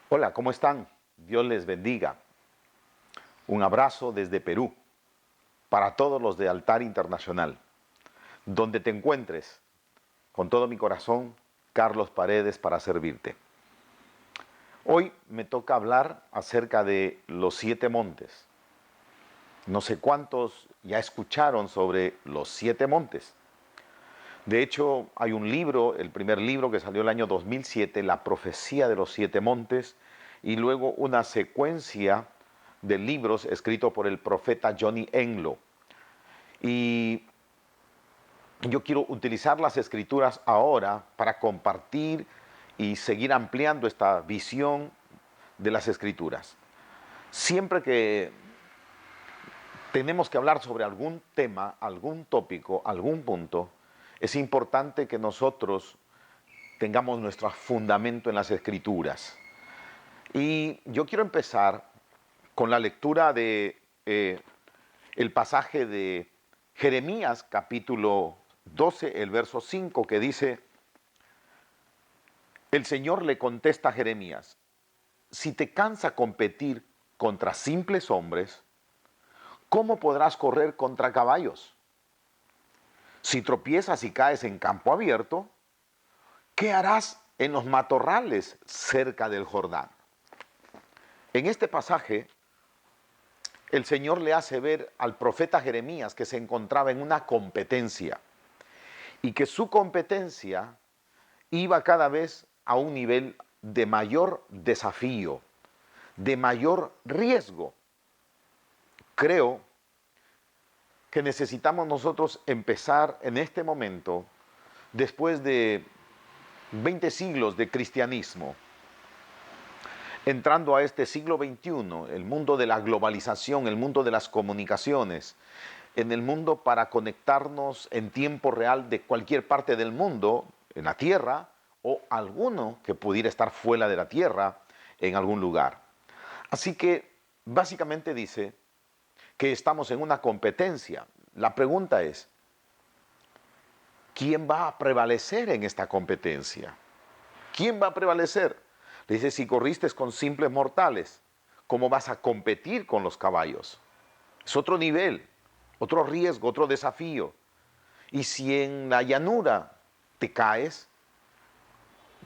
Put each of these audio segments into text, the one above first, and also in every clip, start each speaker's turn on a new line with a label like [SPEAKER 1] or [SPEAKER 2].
[SPEAKER 1] Hola, ¿cómo están? Dios les bendiga. Un abrazo desde Perú para todos los de Altar Internacional. Donde te encuentres, con todo mi corazón, Carlos Paredes para servirte. Hoy me toca hablar acerca de los 7 montes. No sé cuántos ya escucharon sobre los 7 montes. De hecho, hay un libro, el primer libro que salió el año 2007, La profecía de los 7 montes, y luego una secuencia de libros escritos por el profeta Johnny Enlow. Y yo quiero utilizar las escrituras ahora para compartir y seguir ampliando esta visión de las escrituras. Siempre que tenemos que hablar sobre algún tema, algún tópico, algún punto, es importante que nosotros tengamos nuestro fundamento en las escrituras. Y yo quiero empezar con la lectura de el pasaje de Jeremías capítulo 12, el verso 5, que dice: el Señor le contesta a Jeremías: si te cansa competir contra simples hombres, ¿cómo podrás correr contra caballos? Si tropiezas y caes en campo abierto, ¿qué harás en los matorrales cerca del Jordán? En este pasaje, el Señor le hace ver al profeta Jeremías que se encontraba en una competencia y que su competencia iba cada vez a un nivel de mayor desafío, de mayor riesgo. Creo que necesitamos nosotros empezar en este momento, después de 20 siglos de cristianismo, entrando a este siglo XXI, el mundo de la globalización, el mundo de las comunicaciones, en el mundo para conectarnos en tiempo real de cualquier parte del mundo, en la Tierra, o alguno que pudiera estar fuera de la Tierra, en algún lugar. Así que básicamente dice que estamos en una competencia. La pregunta es, ¿quién va a prevalecer en esta competencia? ¿Quién va a prevalecer? Le dice, si corriste con simples mortales, ¿cómo vas a competir con los caballos? Es otro nivel, otro riesgo, otro desafío. Y si en la llanura te caes,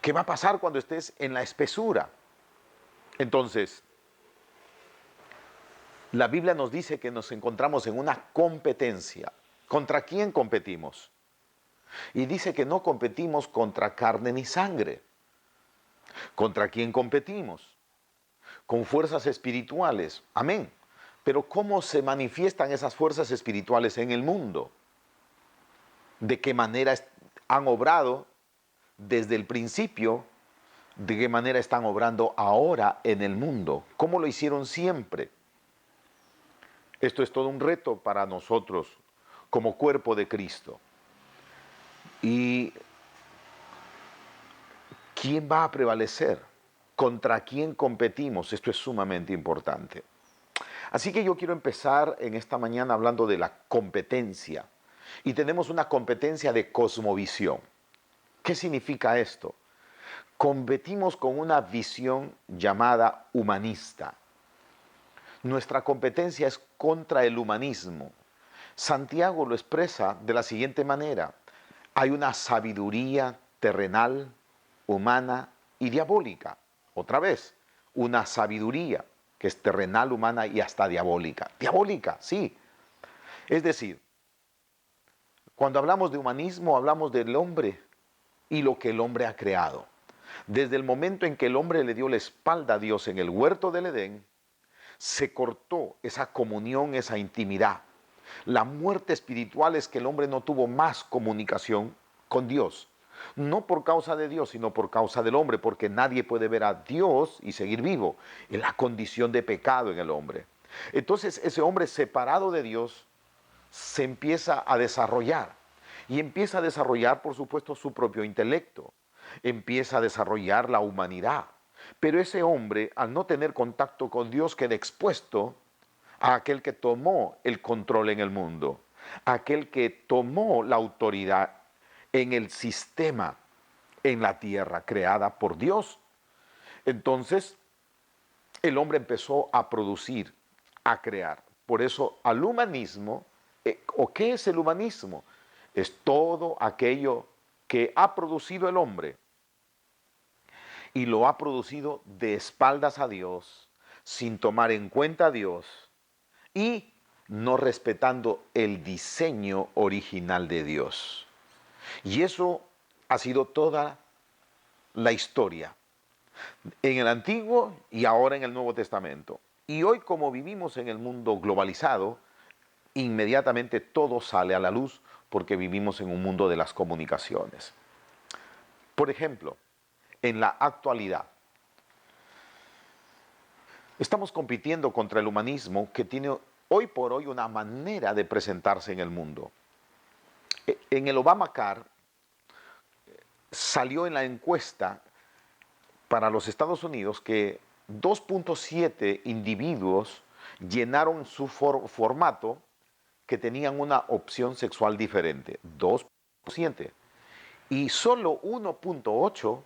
[SPEAKER 1] ¿qué va a pasar cuando estés en la espesura? Entonces, la Biblia nos dice que nos encontramos en una competencia. ¿Contra quién competimos? Y dice que no competimos contra carne ni sangre. ¿Contra quién competimos? Con fuerzas espirituales. Amén. Pero ¿cómo se manifiestan esas fuerzas espirituales en el mundo? ¿De qué manera han obrado desde el principio? ¿De qué manera están obrando ahora en el mundo? ¿Cómo lo hicieron siempre? Esto es todo un reto para nosotros como cuerpo de Cristo. ¿Y quién va a prevalecer? ¿Contra quién competimos? Esto es sumamente importante. Así que yo quiero empezar en esta mañana hablando de la competencia. Y tenemos una competencia de cosmovisión. ¿Qué significa esto? Competimos con una visión llamada humanista. Nuestra competencia es contra el humanismo. Santiago lo expresa de la siguiente manera: hay una sabiduría terrenal, humana y diabólica. Otra vez, una sabiduría que es terrenal, humana y hasta diabólica. Diabólica, sí. Es decir, cuando hablamos de humanismo, hablamos del hombre y lo que el hombre ha creado. Desde el momento en que el hombre le dio la espalda a Dios en el huerto del Edén, se cortó esa comunión, esa intimidad. La muerte espiritual es que el hombre no tuvo más comunicación con Dios. No por causa de Dios, sino por causa del hombre, porque nadie puede ver a Dios y seguir vivo. En la condición de pecado en el hombre. Entonces ese hombre separado de Dios se empieza a desarrollar. Y empieza a desarrollar, por supuesto, su propio intelecto. Empieza a desarrollar la humanidad. Pero ese hombre, al no tener contacto con Dios, queda expuesto a aquel que tomó el control en el mundo, a aquel que tomó la autoridad en el sistema, en la tierra creada por Dios. Entonces, el hombre empezó a producir, a crear. Por eso al humanismo, ¿o qué es el humanismo? Es todo aquello que ha producido el hombre y lo ha producido de espaldas a Dios, sin tomar en cuenta a Dios y no respetando el diseño original de Dios. Y eso ha sido toda la historia, en el Antiguo y ahora en el Nuevo Testamento. Y hoy, como vivimos en el mundo globalizado, inmediatamente todo sale a la luz porque vivimos en un mundo de las comunicaciones. Por ejemplo, en la actualidad, estamos compitiendo contra el humanismo que tiene hoy por hoy una manera de presentarse en el mundo. En el Obamacare salió en la encuesta para los Estados Unidos que 2.7 individuos llenaron su formato que tenían una opción sexual diferente. 2.7. Y solo 1.8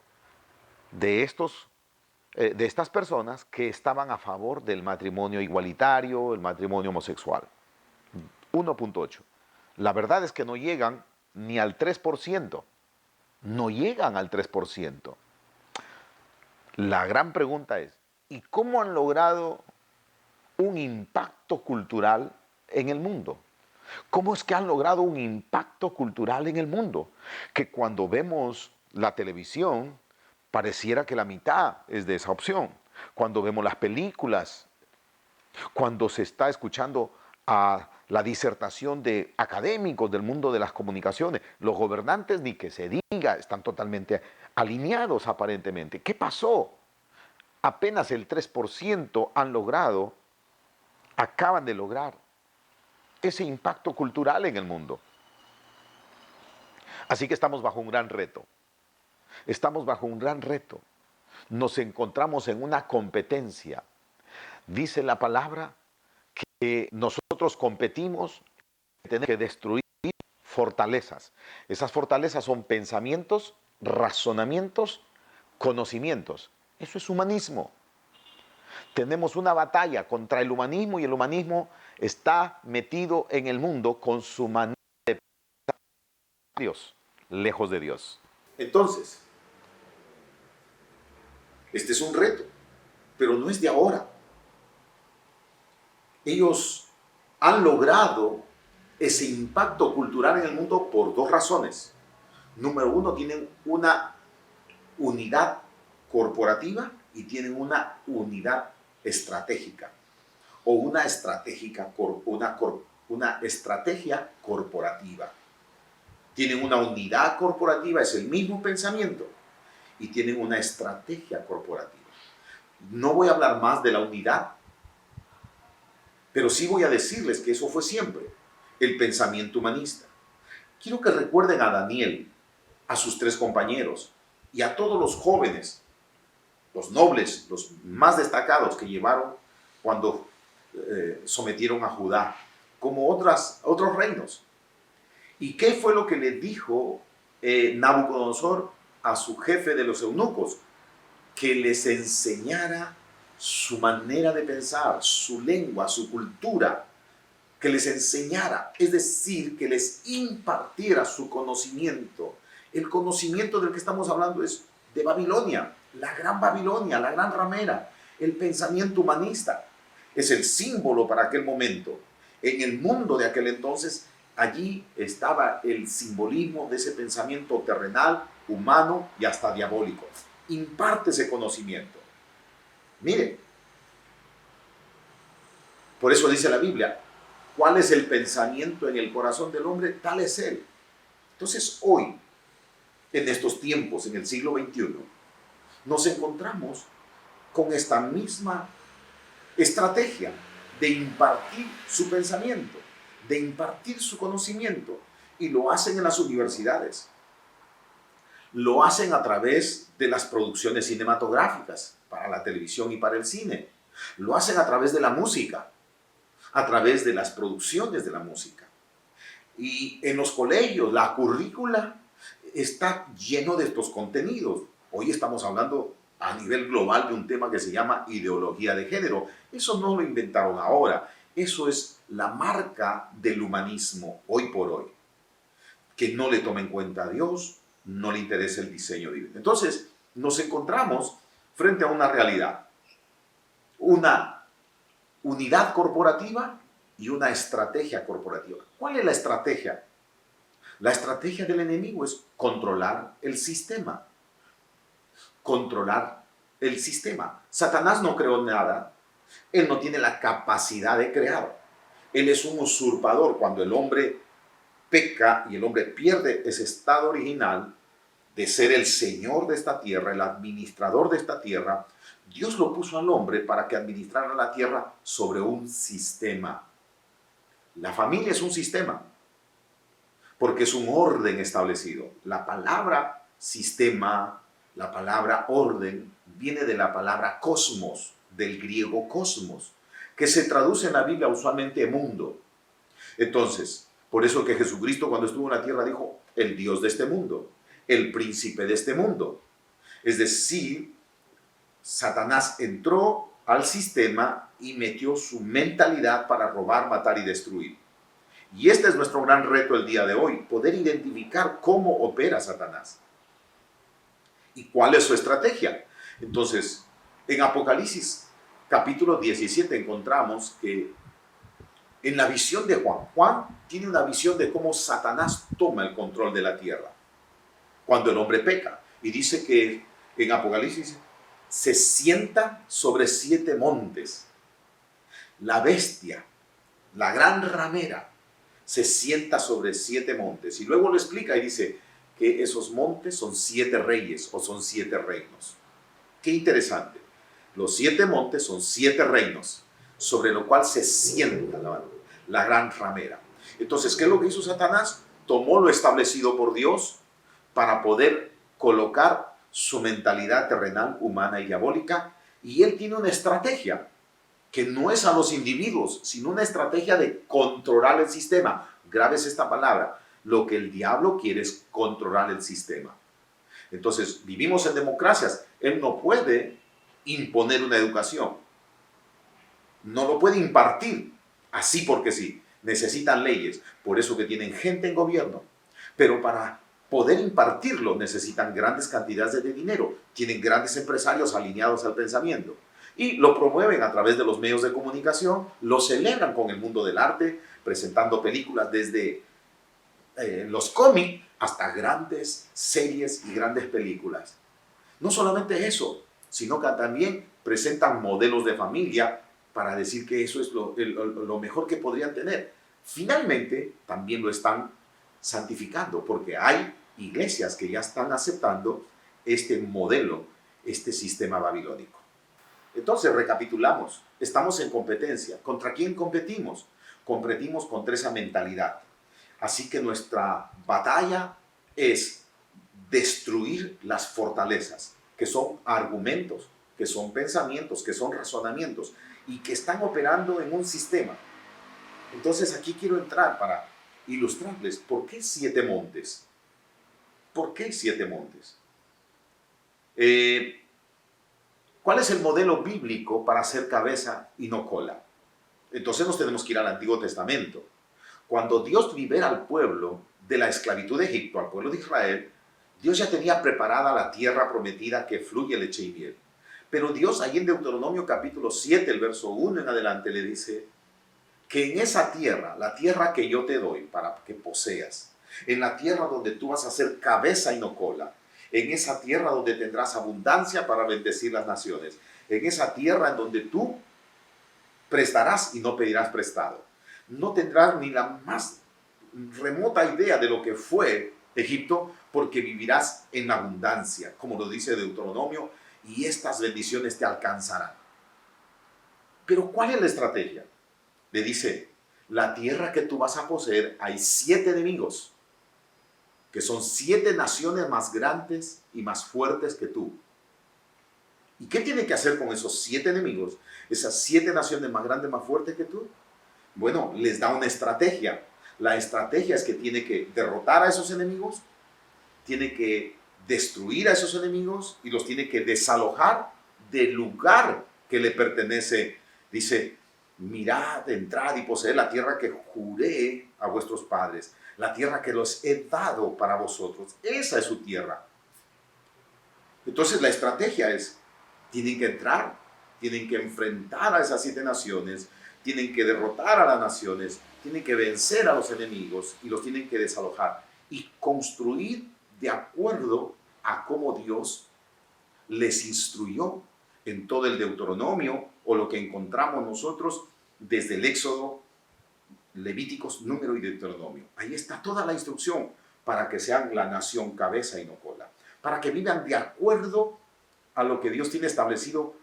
[SPEAKER 1] de de estas personas que estaban a favor del matrimonio igualitario, el matrimonio homosexual. 1.8. La verdad es que no llegan ni al 3%. No llegan al 3%. La gran pregunta es, ¿y cómo han logrado un impacto cultural en el mundo? ¿Cómo es que han logrado un impacto cultural en el mundo? Que cuando vemos la televisión, pareciera que la mitad es de esa opción. Cuando vemos las películas, cuando se está escuchando a la disertación de académicos del mundo de las comunicaciones, los gobernantes ni que se diga, están totalmente alineados aparentemente. ¿Qué pasó? Apenas el 3% han logrado, acaban de lograr ese impacto cultural en el mundo. Así que estamos bajo un gran reto. Estamos bajo un gran reto. Nos encontramos en una competencia. Dice la palabra que nosotros competimos, tenemos que destruir fortalezas. Esas fortalezas son pensamientos, razonamientos, conocimientos. Eso es humanismo. Tenemos una batalla contra el humanismo y el humanismo está metido en el mundo con su manera de pensar Dios, lejos de Dios. Entonces, este es un reto, pero no es de ahora. Ellos han logrado ese impacto cultural en el mundo por dos razones. Número uno, tienen una unidad corporativa y tienen una unidad estratégica o una estrategia corporativa. Tienen una unidad corporativa, es el mismo pensamiento, y tienen una estrategia corporativa. No voy a hablar más de la unidad, pero sí voy a decirles que eso fue siempre el pensamiento humanista. Quiero que recuerden a Daniel, a sus tres compañeros y a todos los jóvenes, los nobles, los más destacados que llevaron cuando sometieron a Judá, como otros reinos. ¿Y qué fue lo que le dijo Nabucodonosor a su jefe de los eunucos? Que les enseñara su manera de pensar, su lengua, su cultura, que les enseñara, es decir, que les impartiera su conocimiento. El conocimiento del que estamos hablando es de Babilonia, la gran ramera, el pensamiento humanista. Es el símbolo para aquel momento. En el mundo de aquel entonces, allí estaba el simbolismo de ese pensamiento terrenal, humano y hasta diabólico. Imparte ese conocimiento. Mire, por eso dice la Biblia, ¿cuál es el pensamiento en el corazón del hombre? Tal es él. Entonces hoy, en estos tiempos, en el siglo XXI, nos encontramos con esta misma estrategia de impartir su pensamiento, de impartir su conocimiento, y lo hacen en las universidades. Lo hacen a través de las producciones cinematográficas, para la televisión y para el cine. Lo hacen a través de la música, a través de las producciones de la música. Y en los colegios, la currícula está lleno de estos contenidos. Hoy estamos hablando a nivel global de un tema que se llama ideología de género. Eso no lo inventaron ahora. Eso es la marca del humanismo hoy por hoy. Que no le toma en cuenta a Dios, no le interesa el diseño divino. Entonces, nos encontramos frente a una realidad. Una unidad corporativa y una estrategia corporativa. ¿Cuál es la estrategia? La estrategia del enemigo es controlar el sistema. Controlar el sistema. Satanás no creó nada. Él no tiene la capacidad de crear. Él es un usurpador. Cuando el hombre peca y el hombre pierde ese estado original de ser el señor de esta tierra, el administrador de esta tierra, Dios lo puso al hombre para que administrara la tierra sobre un sistema. La familia es un sistema, porque es un orden establecido. La palabra sistema, la palabra orden, viene de la palabra cosmos, del griego cosmos, que se traduce en la Biblia usualmente mundo. Entonces, por eso que Jesucristo cuando estuvo en la tierra dijo, el Dios de este mundo, el príncipe de este mundo. Es decir, Satanás entró al sistema y metió su mentalidad para robar, matar y destruir. Y este es nuestro gran reto el día de hoy, poder identificar cómo opera Satanás y cuál es su estrategia. Entonces, en Apocalipsis capítulo 17 encontramos que en la visión de Juan tiene una visión de cómo Satanás toma el control de la tierra cuando el hombre peca. Y dice que en Apocalipsis se sienta sobre 7 montes. La bestia, la gran ramera, se sienta sobre 7 montes. Y luego lo explica y dice que esos montes son 7 reyes o son 7 reinos. Qué interesante. Los 7 montes son 7 reinos sobre lo cual se sienta la gran ramera. Entonces, ¿qué es lo que hizo Satanás? Tomó lo establecido por Dios para poder colocar su mentalidad terrenal, humana y diabólica. Y él tiene una estrategia que no es a los individuos, sino una estrategia de controlar el sistema. Grabes esta palabra. Lo que el diablo quiere es controlar el sistema. Entonces, vivimos en democracias. Él no puede imponer una educación. No lo puede impartir así porque sí. Necesitan leyes. Por eso que tienen gente en gobierno. Pero para poder impartirlo necesitan grandes cantidades de dinero. Tienen grandes empresarios alineados al pensamiento. Y lo promueven a través de los medios de comunicación, lo celebran con el mundo del arte, presentando películas desde los cómics hasta grandes series y grandes películas. No solamente eso, sino que también presentan modelos de familia para decir que eso es lo mejor que podrían tener. Finalmente, también lo están santificando, porque hay iglesias que ya están aceptando este modelo, este sistema babilónico. Entonces, recapitulamos, estamos en competencia. ¿Contra quién competimos? Competimos contra esa mentalidad. Así que nuestra batalla es destruir las fortalezas, que son argumentos, que son pensamientos, que son razonamientos, y que están operando en un sistema. Entonces, aquí quiero entrar para ilustrarles por qué 7 montes. ¿Por qué 7 montes? ¿Cuál es el modelo bíblico para hacer cabeza y no cola? Entonces nos tenemos que ir al Antiguo Testamento. Cuando Dios libera al pueblo de la esclavitud de Egipto, al pueblo de Israel, Dios ya tenía preparada la tierra prometida que fluye leche y miel. Pero Dios ahí en Deuteronomio capítulo 7, el verso 1 en adelante, le dice que en esa tierra, la tierra que yo te doy para que poseas, en la tierra donde tú vas a ser cabeza y no cola, en esa tierra donde tendrás abundancia para bendecir las naciones, en esa tierra en donde tú prestarás y no pedirás prestado. No tendrás ni la más remota idea de lo que fue Egipto, porque vivirás en abundancia, como lo dice Deuteronomio, y estas bendiciones te alcanzarán. Pero ¿cuál es la estrategia? Le dice, la tierra que tú vas a poseer, hay 7 enemigos, que son 7 naciones más grandes y más fuertes que tú. ¿Y qué tiene que hacer con esos 7 enemigos? Esas 7 naciones más grandes, más fuertes que tú. Bueno, les da una estrategia. La estrategia es que tiene que derrotar a esos enemigos, tiene que destruir a esos enemigos y los tiene que desalojar del lugar que le pertenece. Dice, mirad, entrad y poseed la tierra que juré a vuestros padres, la tierra que los he dado para vosotros. Esa es su tierra. Entonces la estrategia es, tienen que entrar, tienen que enfrentar a esas 7 naciones, tienen que derrotar a las naciones, tienen que vencer a los enemigos y los tienen que desalojar y construir de acuerdo a cómo Dios les instruyó en todo el Deuteronomio o lo que encontramos nosotros desde el Éxodo, Levíticos, Número y Deuteronomio. Ahí está toda la instrucción para que sean la nación cabeza y no cola, para que vivan de acuerdo a lo que Dios tiene establecido,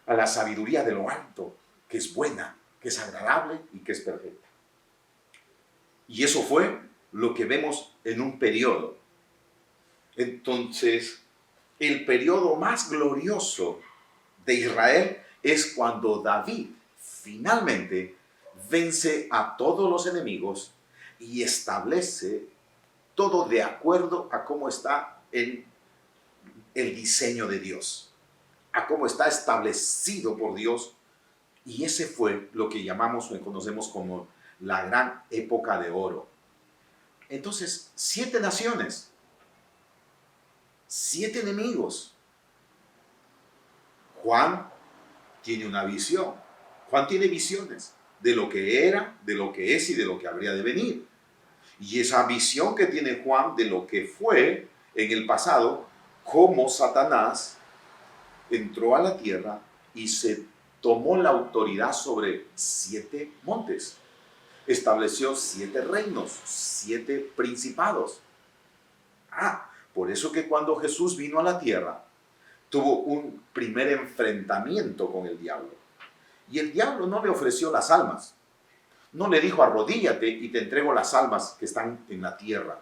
[SPEAKER 1] a la sabiduría de lo alto, que es buena, que es agradable y que es perfecta. Y eso fue lo que vemos en un periodo. Entonces, el periodo más glorioso de Israel es cuando David finalmente vence a todos los enemigos y establece todo de acuerdo a cómo está en el diseño de Dios, a cómo está establecido por Dios. Y ese fue lo que llamamos o conocemos como la gran época de oro. Entonces, 7 naciones, 7 enemigos. Juan tiene una visión. Juan tiene visiones de lo que era, de lo que es y de lo que habría de venir. Y esa visión que tiene Juan de lo que fue en el pasado, cómo Satanás entró a la tierra y se tomó la autoridad sobre 7 montes. Estableció 7 reinos, 7 principados. Por eso que cuando Jesús vino a la tierra, tuvo un primer enfrentamiento con el diablo. Y el diablo no le ofreció las almas. No le dijo, arrodíllate y te entrego las almas que están en la tierra.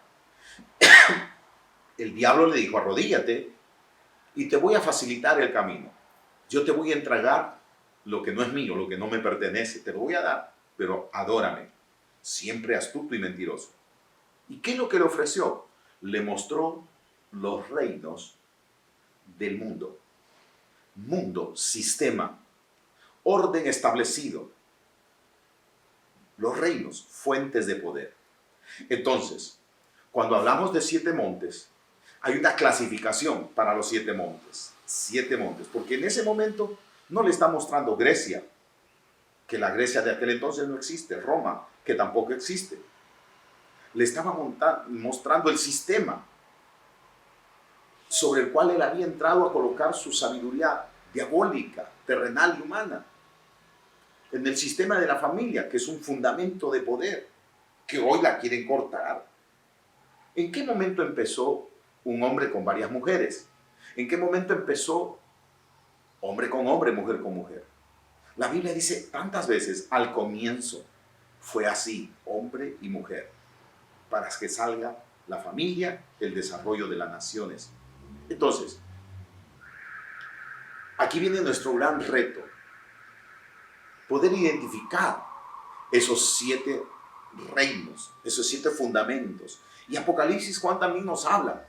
[SPEAKER 1] El diablo le dijo, arrodíllate y te voy a facilitar el camino. Yo te voy a entregar lo que no es mío, lo que no me pertenece. Te lo voy a dar, pero adórame. Siempre astuto y mentiroso. ¿Y qué es lo que le ofreció? Le mostró los reinos del mundo. Mundo, sistema, orden establecido. Los reinos, fuentes de poder. Entonces, cuando hablamos de 7 montes, hay una clasificación para los 7 montes. 7 montes, porque en ese momento no le está mostrando Grecia, que la Grecia de aquel entonces no existe, Roma, que tampoco existe. Le estaba mostrando el sistema sobre el cual él había entrado a colocar su sabiduría diabólica, terrenal y humana. En el sistema de la familia, que es un fundamento de poder, que hoy la quieren cortar. ¿En qué momento empezó un hombre con varias mujeres? ¿En qué momento empezó hombre con hombre, mujer con mujer? La Biblia dice tantas veces, al comienzo fue así, hombre y mujer, para que salga la familia, el desarrollo de las naciones. Entonces, aquí viene nuestro gran reto, poder identificar esos 7 reinos, esos 7 fundamentos. Y Apocalipsis, Juan también nos habla,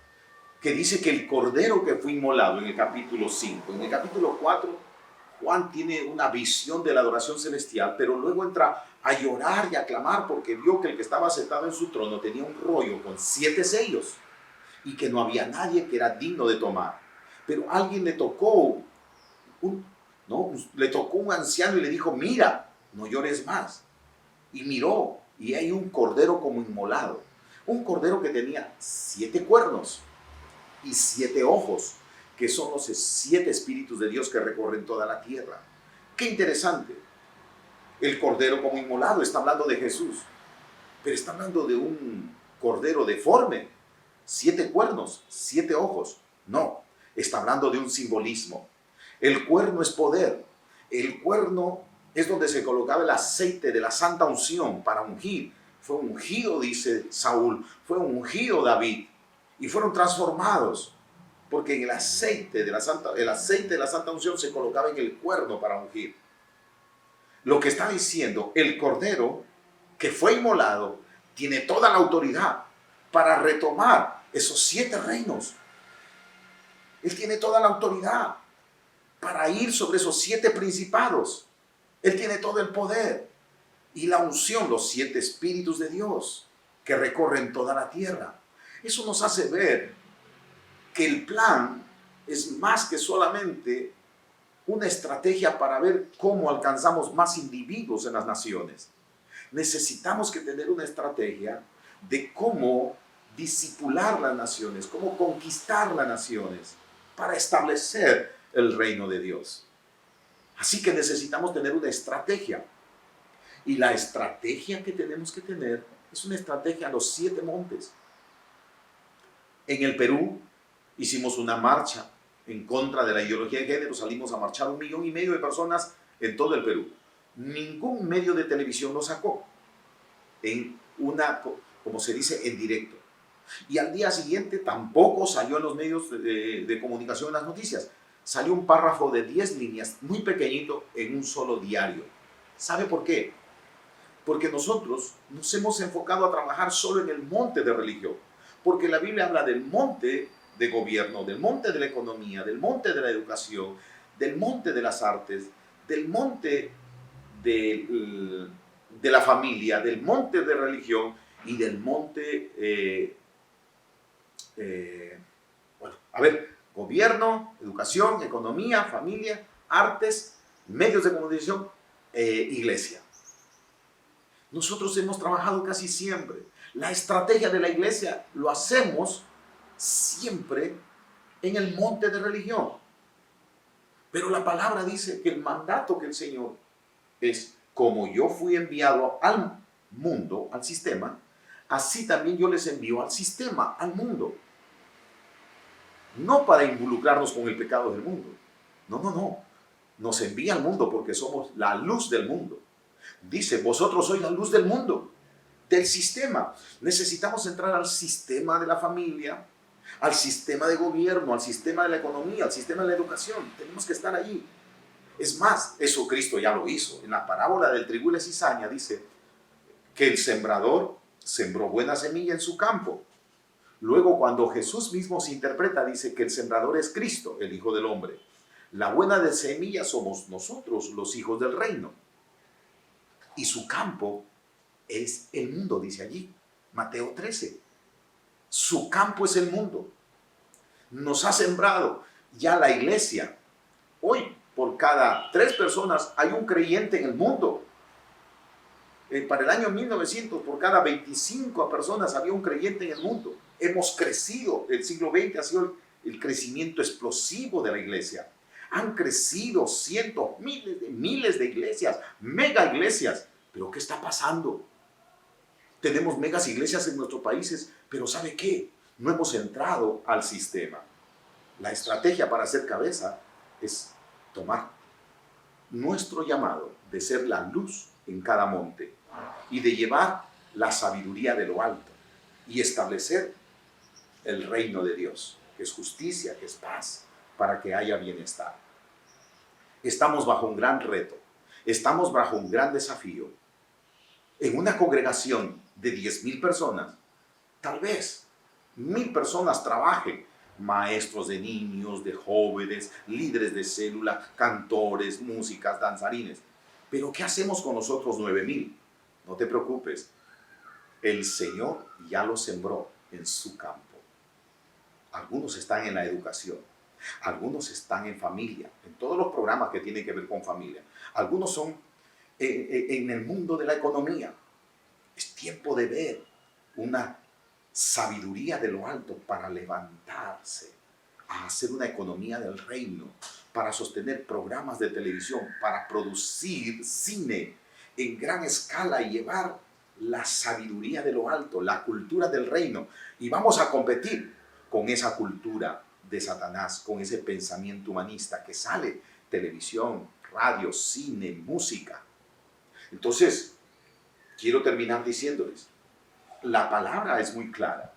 [SPEAKER 1] que dice que el cordero que fue inmolado en el capítulo 5, en el capítulo 4, Juan tiene una visión de la adoración celestial, pero luego entra a llorar y a clamar porque vio que el que estaba sentado en su trono tenía un rollo con 7 sellos y que no había nadie que era digno de tomar. Pero alguien le tocó le tocó un anciano y le dijo, mira, no llores más. Y miró, y hay un cordero como inmolado. Un cordero que tenía 7 cuernos y 7 ojos, que son los 7 espíritus de Dios que recorren toda la tierra. Qué interesante. El cordero como inmolado está hablando de Jesús, pero está hablando de un cordero deforme. 7 cuernos, 7 ojos. No, está hablando de un simbolismo. El cuerno es poder. El cuerno es donde se colocaba el aceite de la santa unción para ungir. Fue ungido, dice Saúl, fue ungido David. Y fueron transformados, porque en el aceite de la santa unción se colocaba en el cuerno para ungir. Lo que está diciendo, el cordero que fue inmolado tiene toda la autoridad para retomar esos 7 reinos. Él tiene toda la autoridad para ir sobre esos 7 principados. Él tiene todo el poder y la unción, los 7 espíritus de Dios que recorren toda la tierra. Eso nos hace ver que el plan es más que solamente una estrategia para ver cómo alcanzamos más individuos en las naciones. Necesitamos que tener una estrategia de cómo discipular las naciones, cómo conquistar las naciones para establecer el reino de Dios. Así que necesitamos tener una estrategia. Y la estrategia que tenemos que tener es una estrategia a los 7 montes. En el Perú hicimos una marcha en contra de la ideología de género, salimos a marchar 1,5 millones de personas en todo el Perú. Ningún medio de televisión lo sacó en una, como se dice, en directo. Y al día siguiente tampoco salió en los medios de comunicación en las noticias. Salió un párrafo de 10 líneas, muy pequeñito, en un solo diario. ¿Sabe por qué? Porque nosotros nos hemos enfocado a trabajar solo en el monte de religión. Porque la Biblia habla del monte de gobierno, del monte de la economía, del monte de la educación, del monte de las artes, del monte de la familia, del monte de religión y del monte, gobierno, educación, economía, familia, artes, medios de comunicación, iglesia. Nosotros hemos trabajado casi siempre. La estrategia de la iglesia lo hacemos siempre en el monte de religión. Pero la palabra dice que el mandato que el Señor es: como yo fui enviado al mundo, al sistema, así también yo les envío al sistema, al mundo. No para involucrarnos con el pecado del mundo. No. Nos envía al mundo porque somos la luz del mundo. Dice: vosotros sois la luz del mundo, del sistema. Necesitamos entrar al sistema de la familia, al sistema de gobierno, al sistema de la economía, al sistema de la educación. Tenemos que estar allí. Es más, eso Cristo ya lo hizo. En la parábola del trigo y la cizaña dice que el sembrador sembró buena semilla en su campo. Luego, cuando Jesús mismo se interpreta, dice que el sembrador es Cristo, el Hijo del Hombre. La buena de semilla somos nosotros, los hijos del reino. Y su campo es el mundo, dice allí, Mateo 13. Su campo es el mundo. Nos ha sembrado ya la iglesia. Hoy, por cada 3 personas hay un creyente en el mundo. Para el año 1900, por cada 25 personas había un creyente en el mundo. Hemos crecido. El siglo XX ha sido el crecimiento explosivo de la iglesia. Han crecido cientos, miles de iglesias, mega iglesias. ¿Pero qué está pasando? Tenemos megas iglesias en nuestros países, pero ¿sabe qué? No hemos entrado al sistema. La estrategia para hacer cabeza es tomar nuestro llamado de ser la luz en cada monte y de llevar la sabiduría de lo alto y establecer el reino de Dios, que es justicia, que es paz, para que haya bienestar. Estamos bajo un gran reto, estamos bajo un gran desafío. En una congregación de 10,000 personas, tal vez 1,000 personas trabajen, maestros de niños, de jóvenes, líderes de célula, cantores, músicas, danzarines. Pero ¿qué hacemos con nosotros 9,000? No te preocupes, el Señor ya lo sembró en su campo. Algunos están en la educación, algunos están en familia, en todos los programas que tienen que ver con familia. Algunos son en el mundo de la economía. Es tiempo de ver una sabiduría de lo alto para levantarse, a hacer una economía del reino, para sostener programas de televisión, para producir cine en gran escala y llevar la sabiduría de lo alto, la cultura del reino. Y vamos a competir con esa cultura de Satanás, con ese pensamiento humanista que sale, televisión, radio, cine, música. Entonces, quiero terminar diciéndoles, la palabra es muy clara.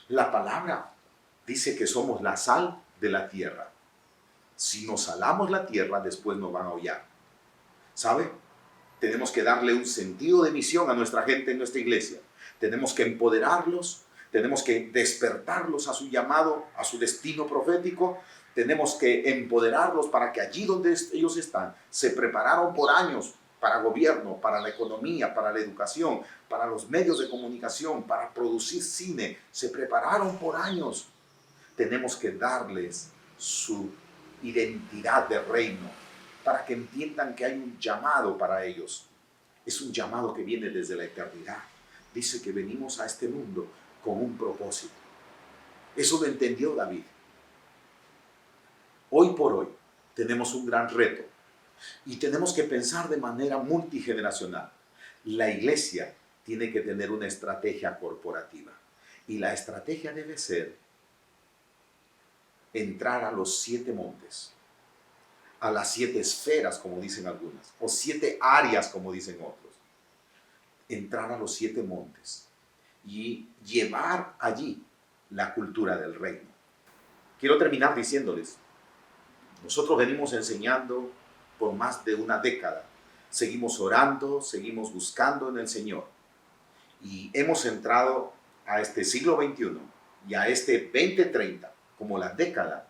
[SPEAKER 1] La palabra dice que somos la sal de la tierra. Si nos salamos la tierra, después nos van a hollar. ¿Sabe? Tenemos que darle un sentido de misión a nuestra gente en nuestra iglesia. Tenemos que empoderarlos, tenemos que despertarlos a su llamado, a su destino profético. Tenemos que empoderarlos para que allí donde ellos están, se prepararon por años para gobierno, para la economía, para la educación, para los medios de comunicación, para producir cine. Se prepararon por años. Tenemos que darles su identidad de reino para que entiendan que hay un llamado para ellos. Es un llamado que viene desde la eternidad. Dice que venimos a este mundo con un propósito. Eso lo entendió David. Hoy por hoy tenemos un gran reto y tenemos que pensar de manera multigeneracional. La iglesia tiene que tener una estrategia corporativa y la estrategia debe ser entrar a los 7 montes, a las 7 esferas, como dicen algunas, o 7 áreas, como dicen otros. Entrar a los 7 montes y llevar allí la cultura del reino. Quiero terminar diciéndoles, nosotros venimos enseñando por más de una década. Seguimos orando, seguimos buscando en el Señor. Y hemos entrado a este siglo XXI y a este 2030 como la década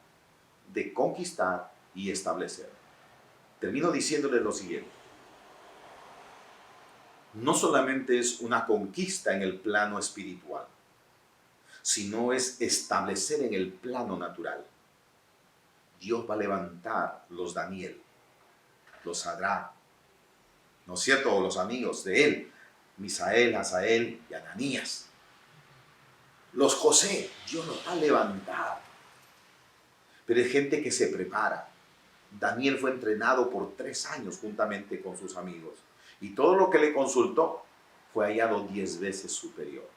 [SPEAKER 1] de conquistar y establecer. Termino diciéndoles lo siguiente. No solamente es una conquista en el plano espiritual, sino es establecer en el plano natural. Dios va a levantar los Daniel, los Sadrach, ¿no es cierto? O los amigos de él, Misael, Azael y Ananías. Los José, Dios los va a levantar. Pero hay gente que se prepara. Daniel fue entrenado por 3 años juntamente con sus amigos. Y todo lo que le consultó fue hallado 10 veces superior.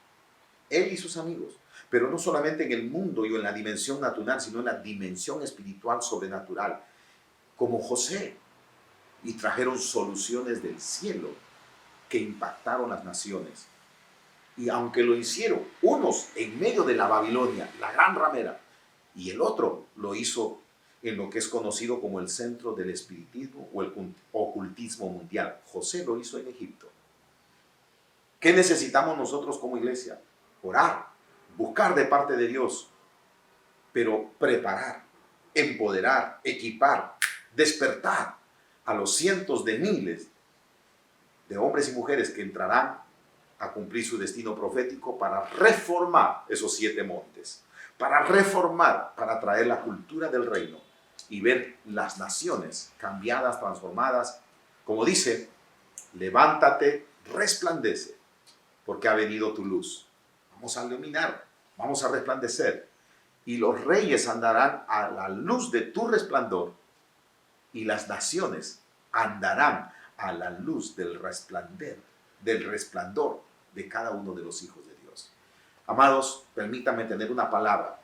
[SPEAKER 1] Él y sus amigos. Pero no solamente en el mundo y en la dimensión natural, sino en la dimensión espiritual sobrenatural. Como José. Y trajeron soluciones del cielo que impactaron las naciones. Y aunque lo hicieron unos en medio de la Babilonia, la gran ramera, y el otro lo hizo en lo que es conocido como el centro del espiritismo o el ocultismo mundial. José lo hizo en Egipto. ¿Qué necesitamos nosotros como iglesia? Orar, buscar de parte de Dios, pero preparar, empoderar, equipar, despertar a los cientos de miles de hombres y mujeres que entrarán a cumplir su destino profético para reformar esos 7 montes, para reformar, para traer la cultura del reino y ver las naciones cambiadas, transformadas. Como dice, levántate, resplandece, porque ha venido tu luz. Vamos a iluminar, vamos a resplandecer. Y los reyes andarán a la luz de tu resplandor y las naciones andarán a la luz del resplandor de cada uno de los hijos de Dios. Amados, permítanme tener una palabra.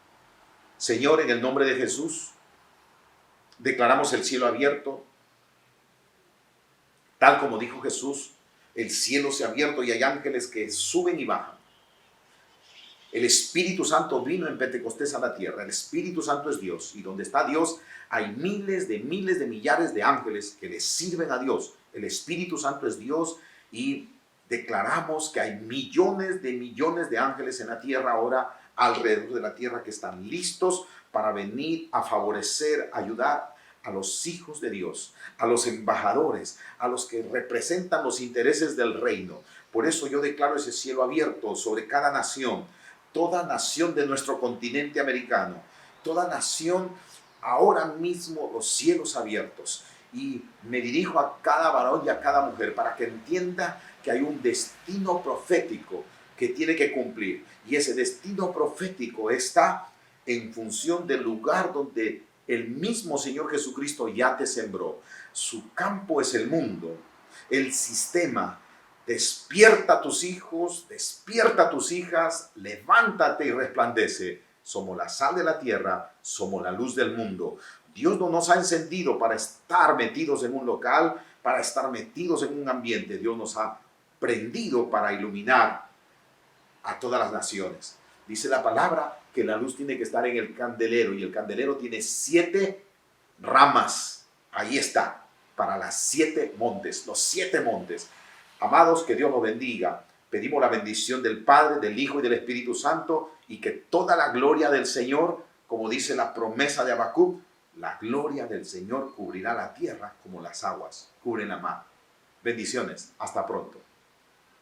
[SPEAKER 1] Señor, en el nombre de Jesús, declaramos el cielo abierto. Tal como dijo Jesús, el cielo se ha abierto y hay ángeles que suben y bajan. El Espíritu Santo vino en Pentecostés a la tierra. El Espíritu Santo es Dios. Y donde está Dios, hay miles de millares de ángeles que le sirven a Dios. El Espíritu Santo es Dios y declaramos que hay millones de ángeles en la tierra ahora, alrededor de la tierra, que están listos para venir a favorecer, ayudar a los hijos de Dios, a los embajadores, a los que representan los intereses del reino. Por eso yo declaro ese cielo abierto sobre cada nación, toda nación de nuestro continente americano, toda nación, ahora mismo los cielos abiertos. Y me dirijo a cada varón y a cada mujer para que entienda que hay un destino profético que tiene que cumplir. Y ese destino profético está en función del lugar donde el mismo Señor Jesucristo ya te sembró. Su campo es el mundo, el sistema. Despierta a tus hijos, despierta a tus hijas, levántate y resplandece. Somos la sal de la tierra, somos la luz del mundo. Dios no nos ha encendido para estar metidos en un local, para estar metidos en un ambiente. Dios nos ha prendido para iluminar a todas las naciones. Dice la palabra que la luz tiene que estar en el candelero y el candelero tiene 7 ramas. Ahí está, para las 7 montes, los 7 montes. Amados, que Dios los bendiga. Pedimos la bendición del Padre, del Hijo y del Espíritu Santo, y que toda la gloria del Señor, como dice la promesa de Habacuc, la gloria del Señor cubrirá la tierra como las aguas cubren la mar. Bendiciones. Hasta pronto.